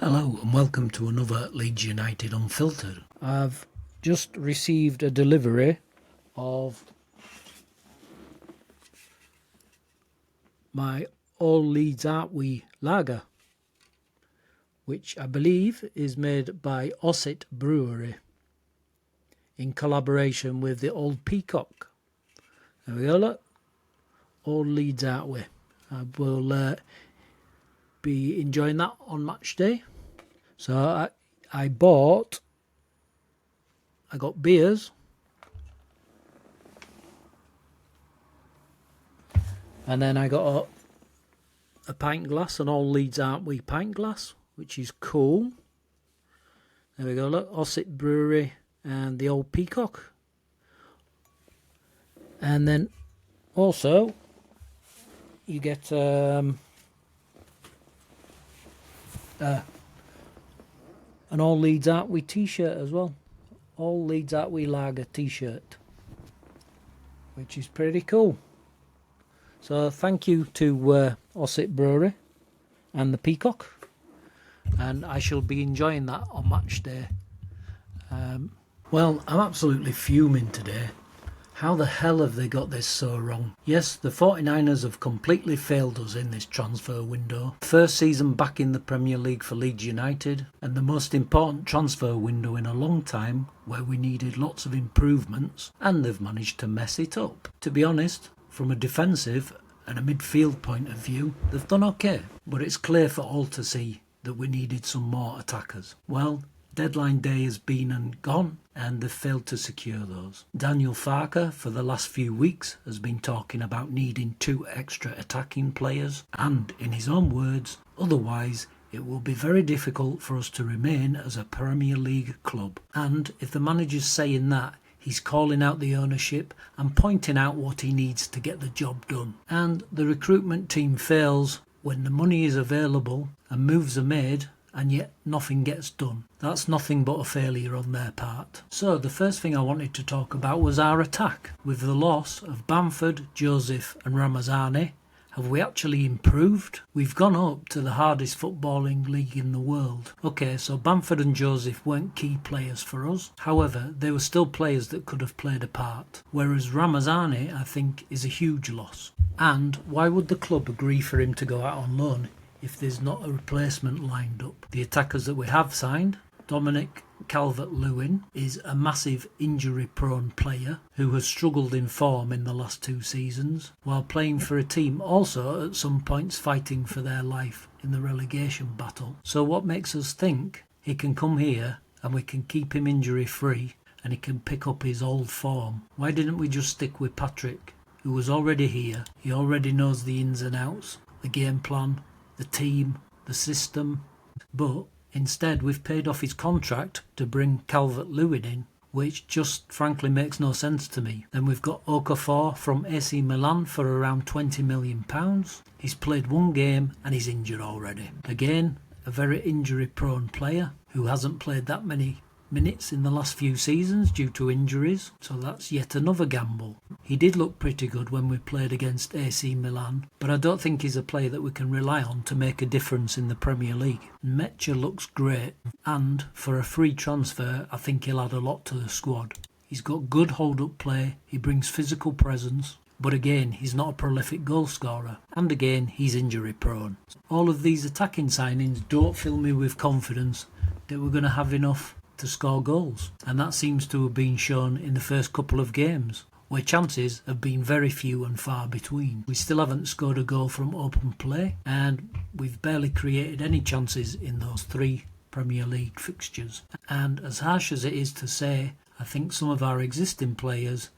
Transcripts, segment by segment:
Hello and welcome to another Leeds United Unfiltered. I've just received a delivery of my All Leeds Artwee Lager, which I believe is made by Osset Brewery in collaboration with the Old Peacock. There we go, look. All Leeds Artwee. I will be enjoying that on match day. So I got beers, and then I got a pint glass, an All Leeds Artwee pint glass, which is cool. There we go, look, Osset Brewery and the Old Peacock. And then also you get an All Leeds Artwee t-shirt as well. All Leeds Artwee Lager t-shirt, which is pretty cool. So thank you to Osset Brewery and the Peacock, and I shall be enjoying that on match day. Well, I'm absolutely fuming today. How the hell have they got this so wrong? Yes, the 49ers have completely failed us in this transfer window. First season back in the Premier League for Leeds United, and the most important transfer window in a long time, where we needed lots of improvements, and they've managed to mess it up. To be honest, from a defensive and a midfield point of view, they've done okay, but it's clear for all to see that we needed some more attackers. Well, deadline day has been and gone, and they've failed to secure those. Daniel Farke for the last few weeks has been talking about needing 2 extra attacking players, and in his own words, otherwise it will be very difficult for us to remain as a Premier League club. And if the manager's saying that, he's calling out the ownership and pointing out what he needs to get the job done. And the recruitment team fails when the money is available and moves are made, and yet nothing gets done. That's nothing but a failure on their part. So the first thing I wanted to talk about was our attack. With the loss of Bamford, Joseph and Ramazani, have we actually improved? We've gone up to the hardest footballing league in the world. Okay, so Bamford and Joseph weren't key players for us. However, they were still players that could have played a part. Whereas Ramazani, I think, is a huge loss. And why would the club agree for him to go out on loan if there's not a replacement lined up? The attackers that we have signed, Dominic Calvert-Lewin, is a massive injury-prone player who has struggled in form in the last 2 seasons, while playing for a team also at some points fighting for their life in the relegation battle. So what makes us think he can come here and we can keep him injury-free and he can pick up his old form? Why didn't we just stick with Patrick, who was already here? He already knows the ins and outs, the game plan, the team, the system, but instead we've paid off his contract to bring Calvert-Lewin in, which just frankly makes no sense to me. Then we've got Okafor from AC Milan for around £20 million. He's played 1 game and he's injured already. Again, a very injury-prone player who hasn't played that many minutes in the last few seasons due to injuries, so that's yet another gamble. He did look pretty good when we played against AC Milan, but I don't think he's a player that we can rely on to make a difference in the Premier League. Mecha looks great, and for a free transfer I think he'll add a lot to the squad. He's got good hold-up play, he brings physical presence, but again, he's not a prolific goal scorer, and again, he's injury prone. All of these attacking signings don't fill me with confidence that we're going to have enough to score goals, and that seems to have been shown in the first couple of games, where chances have been very few and far between. We still haven't scored a goal from open play, and we've barely created any chances in those 3 Premier League fixtures. And as harsh as it is to say, I think some of our existing players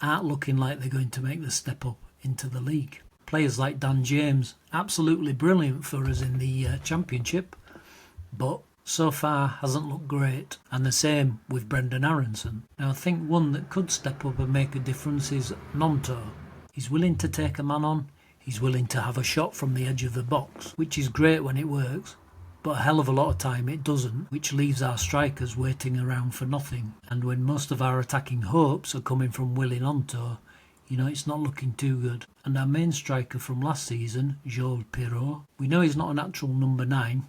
aren't looking like they're going to make the step up into the league. Players like Dan James, absolutely brilliant for us in the Championship, but so far hasn't looked great, and the same with Brendan Aronson. Now I think one that could step up and make a difference is Nonto. He's willing to take a man on, he's willing to have a shot from the edge of the box, which is great when it works, but a hell of a lot of time it doesn't, which leaves our strikers waiting around for nothing. And when most of our attacking hopes are coming from Willy Nonto, it's not looking too good. And our main striker from last season, Joel Pirot, we know he's not a natural number 9,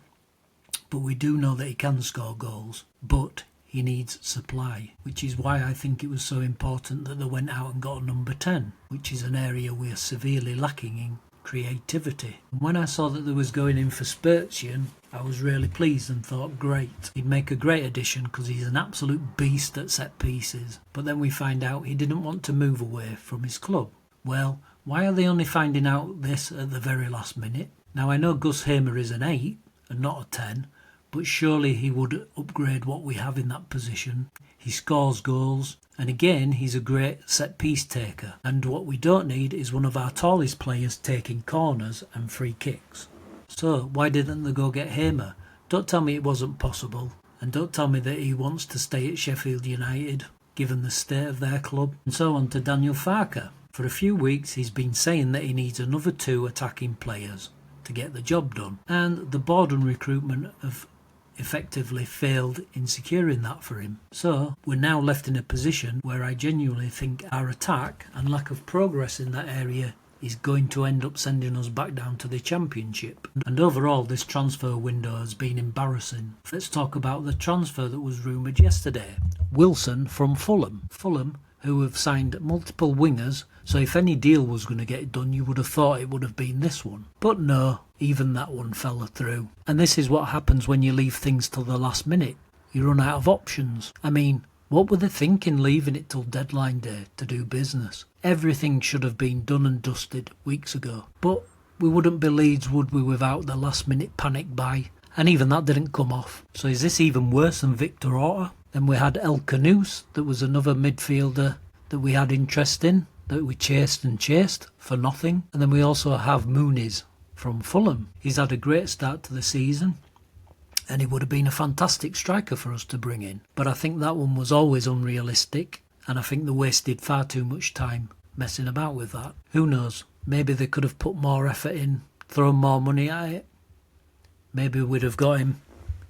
but we do know that he can score goals. But he needs supply, which is why I think it was so important that they went out and got a number 10, which is an area we are severely lacking in creativity. And when I saw that they was going in for Spurgeon, I was really pleased and thought, great, he'd make a great addition because he's an absolute beast at set pieces. But then we find out he didn't want to move away from his club. Well, why are they only finding out this at the very last minute? Now I know Gus Hamer is an 8 and not a 10, but surely he would upgrade what we have in that position. He scores goals, and again he's a great set piece taker, and what we don't need is one of our tallest players taking corners and free kicks. So why didn't they go get Hamer? Don't tell me it wasn't possible, and don't tell me that he wants to stay at Sheffield United given the state of their club. And so on to Daniel Farke. For a few weeks he's been saying that he needs another 2 attacking players to get the job done, and the board and recruitment have effectively failed in securing that for him. So we're now left in a position where I genuinely think our attack and lack of progress in that area is going to end up sending us back down to the Championship. And overall this transfer window has been embarrassing. Let's talk about the transfer that was rumoured yesterday. Wilson from Fulham. Fulham, who have signed multiple wingers, so if any deal was going to get done you would have thought it would have been this one. But no, even that one fell through. And this is what happens when you leave things till the last minute. You run out of options. I mean, what were they thinking leaving it till deadline day to do business? Everything should have been done and dusted weeks ago. But we wouldn't be Leeds, would we, without the last minute panic buy? And even that didn't come off. So is this even worse than Victor Orta? Then we had El Canouse, that was another midfielder that we had interest in, that we chased for nothing. And then we also have Muniz from Fulham. He's had a great start to the season, and he would have been a fantastic striker for us to bring in. But I think that one was always unrealistic, and I think they wasted far too much time messing about with that. Who knows? Maybe they could have put more effort in, thrown more money at it. Maybe we'd have got him.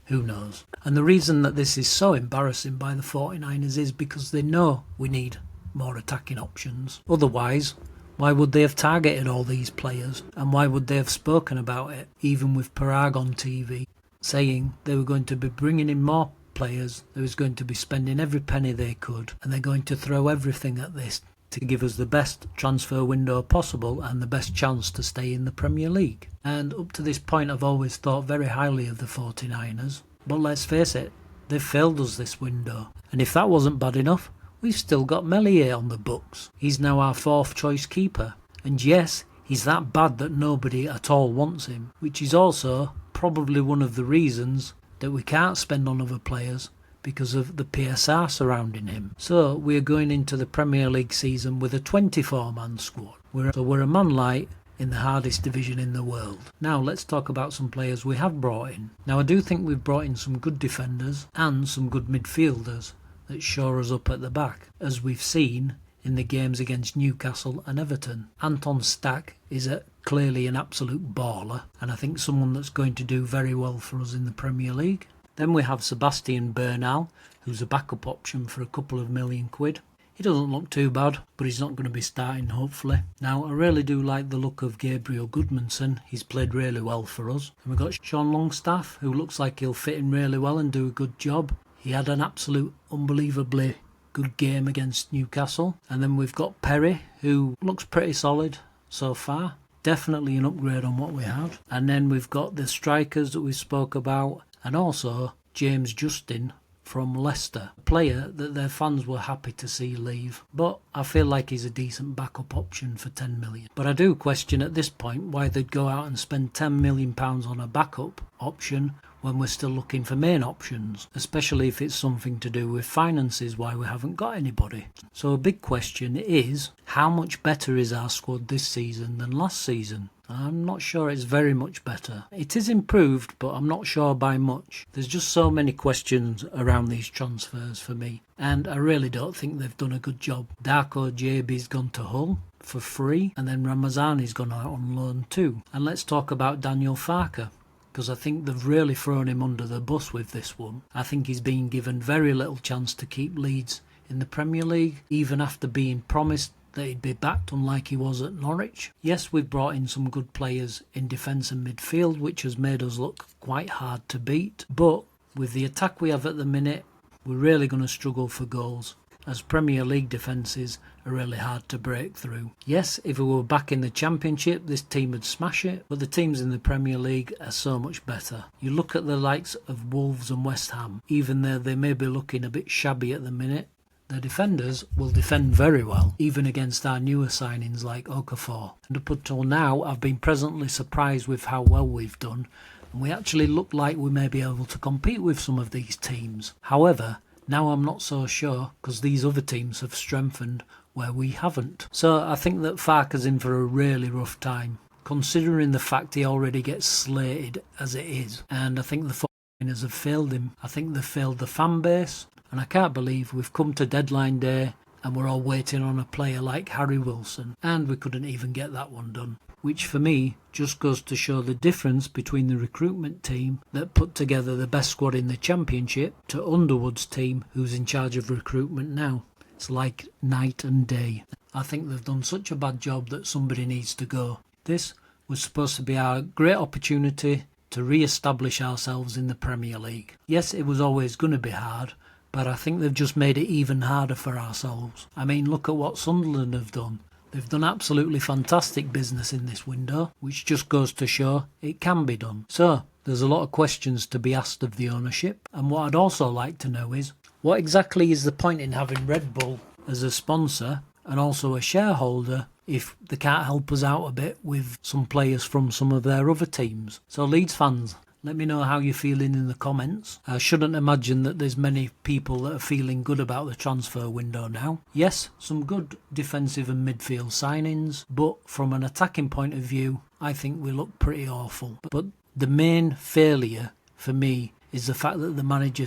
Who knows? And the reason that this is so embarrassing by the 49ers is because they know we need more attacking options. Otherwise, why would they have targeted all these players? And why would they have spoken about it, even with Parag on TV, saying they were going to be bringing in more players, they was going to be spending every penny they could, and they're going to throw everything at this to give us the best transfer window possible and the best chance to stay in the Premier League. And up to this point I've always thought very highly of the 49ers, but let's face it, they've failed us this window. And if that wasn't bad enough, we've still got Meslier on the books. He's now our 4th choice keeper, and yes, he's that bad that nobody at all wants him, which is also probably one of the reasons that we can't spend on other players, because of the PSR surrounding him. So we're going into the Premier League season with a 24-man squad. We're a man light in the hardest division in the world. Now let's talk about some players we have brought in. Now I do think we've brought in some good defenders and some good midfielders that shore us up at the back, as we've seen in the games against Newcastle and Everton. Anton Stack is clearly an absolute baller, and I think someone that's going to do very well for us in the Premier League. Then we have Sebastian Bernal, who's a backup option for a couple of £1 million. He doesn't look too bad, but he's not going to be starting, hopefully. Now, I really do like the look of Gabriel Goodmanson. He's played really well for us. And we've got Sean Longstaff, who looks like he'll fit in really well and do a good job. He had an absolute unbelievably good game against Newcastle. And then we've got Perry, who looks pretty solid so far. Definitely an upgrade on what we had. And then we've got the strikers that we spoke about, and also James Justin from Leicester, a player that their fans were happy to see leave. But I feel like he's a decent backup option for 10 million. But I do question at this point why they'd go out and spend £10 million on a backup option when we're still looking for main options, especially if it's something to do with finances, why we haven't got anybody. So a big question is, how much better is our squad this season than last season? I'm not sure it's very much better. It is improved, but I'm not sure by much. There's just so many questions around these transfers for me, and I really don't think they've done a good job. Darko JB's gone to Hull for free, and then Ramazani's gone out on loan too. And let's talk about Daniel Farke, because I think they've really thrown him under the bus with this one. I think he's been given very little chance to keep Leeds in the Premier League, even after being promised that he'd be backed unlike he was at Norwich. Yes, we've brought in some good players in defence and midfield, which has made us look quite hard to beat. But with the attack we have at the minute, we're really going to struggle for goals, as Premier League defences are really hard to break through. Yes, if we were back in the Championship, this team would smash it, but the teams in the Premier League are so much better. You look at the likes of Wolves and West Ham, even though they may be looking a bit shabby at the minute, their defenders will defend very well, even against our newer signings like Okafor. And up until now, I've been pleasantly surprised with how well we've done, and we actually look like we may be able to compete with some of these teams. However, now I'm not so sure, because these other teams have strengthened where we haven't. So I think that Farke's in for a really rough time, considering the fact he already gets slated as it is. And I think the 49ers have failed him. I think they've failed the fan base. And I can't believe we've come to deadline day and we're all waiting on a player like Harry Wilson. And we couldn't even get that one done. Which for me just goes to show the difference between the recruitment team that put together the best squad in the Championship to Underwood's team who's in charge of recruitment now. It's like night and day. I think they've done such a bad job that somebody needs to go. This was supposed to be our great opportunity to re-establish ourselves in the Premier League. Yes, it was always going to be hard, but I think they've just made it even harder for ourselves. I mean, look at what Sunderland have done. They've done absolutely fantastic business in this window, which just goes to show it can be done. So, there's a lot of questions to be asked of the ownership. And what I'd also like to know is, what exactly is the point in having Red Bull as a sponsor and also a shareholder if they can't help us out a bit with some players from some of their other teams? So Leeds fans, let me know how you're feeling in the comments. I shouldn't imagine that there's many people that are feeling good about the transfer window now. Yes, some good defensive and midfield signings, but from an attacking point of view, I think we look pretty awful. But the main failure for me is the fact that the manager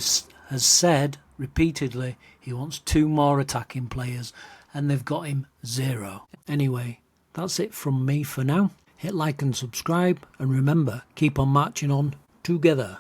has said repeatedly he wants 2 more attacking players, and they've got him 0. Anyway, that's it from me for now. Hit like and subscribe, and remember, keep on marching on together.